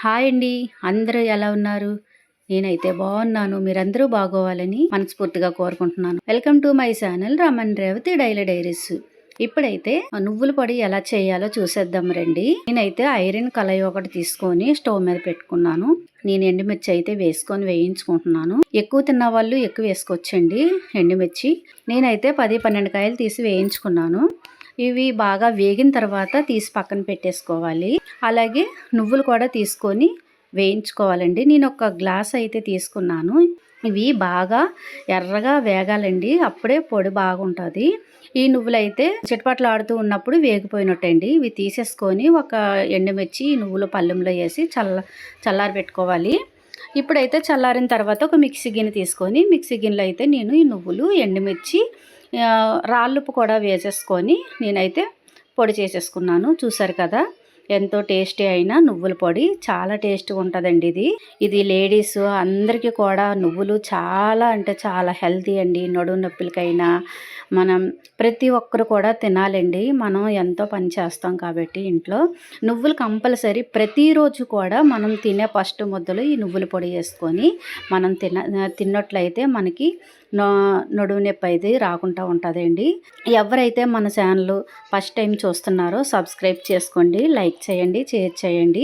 Hi అండి. అందరూ ఎలా ఉన్నారు? నేనైతే బాగున్నాను. మీరందరూ బాగోవాలని మనస్ఫూర్తిగా కోరుకుంటున్నాను. Welcome to my channel Raman Revathi daily diaries. ఇప్పుడైతే నువ్వుల పొడి ఎలా చేయాలో చూసేద్దాం రండి. నేనైతే ఐరన్ కళాయి ఒకటి తీసుకొని స్టవ్ మీద పెట్టుకున్నాను. నేను ఎండుమిర్చి అయితే వేసుకొని వేయించుకుంటున్నాను. ఎక్కువ తిన్న వాళ్ళు ఎక్కువ వేసుకోవచ్చండి ఎండుమిర్చి. నేనైతే 10-12 కాయలు తీసి వేయించుకున్నాను. ఇవి బాగా వేగిన తర్వాత తీసి పక్కన పెట్టేసుకోవాలి. అలాగే నువ్వులు కూడా తీసుకొని వేయించుకోవాలండి. నేను ఒక గ్లాస్ అయితే తీసుకున్నాను. ఇవి బాగా ఎర్రగా వేగాలండి, అప్పుడే పొడి బాగుంటుంది. ఈ నువ్వులైతే చిటపటలాడుతూ ఉన్నప్పుడు వేగిపోయినట్టండి. ఇవి తీసేసుకొని ఒక ఎండుమిర్చి నువ్వుల పళ్ళెంలో వేసి చల్లారి పెట్టుకోవాలి. ఇప్పుడైతే చల్లారిన తర్వాత ఒక మిక్సీ గిన్నె తీసుకొని మిక్సీ గిన్నెలో అయితే నేను ఈ నువ్వులు ఎండుమిర్చి రాళ్ళుప్పు కూడా వేసేసుకొని నేనైతే పొడి చేసేసుకున్నాను. చూసారు కదా, ఎంతో టేస్టీ అయిన నువ్వుల పొడి. చాలా టేస్ట్గా ఉంటుందండి ఇది లేడీస్ అందరికీ కూడా నువ్వులు చాలా అంటే చాలా హెల్తీ అండి. నడుము నొప్పులకైనా మనం ప్రతి ఒక్కరు కూడా తినాలండి. మనం ఎంతో పని చేస్తాం కాబట్టి ఇంట్లో నువ్వులు కంపల్సరీ ప్రతిరోజు కూడా మనం తినే ఫస్ట్ ముద్దలు ఈ నువ్వుల పొడి వేసుకొని మనం తిన్నట్లయితే మనకి నడుము నొప్పి అయితే రాకుండా ఉంటుందండి. ఎవరైతే మన ఛానల్ ఫస్ట్ టైం చూస్తున్నారో సబ్స్క్రైబ్ చేసుకోండి, లైక్ చేయండి, షేర్ చేయండి.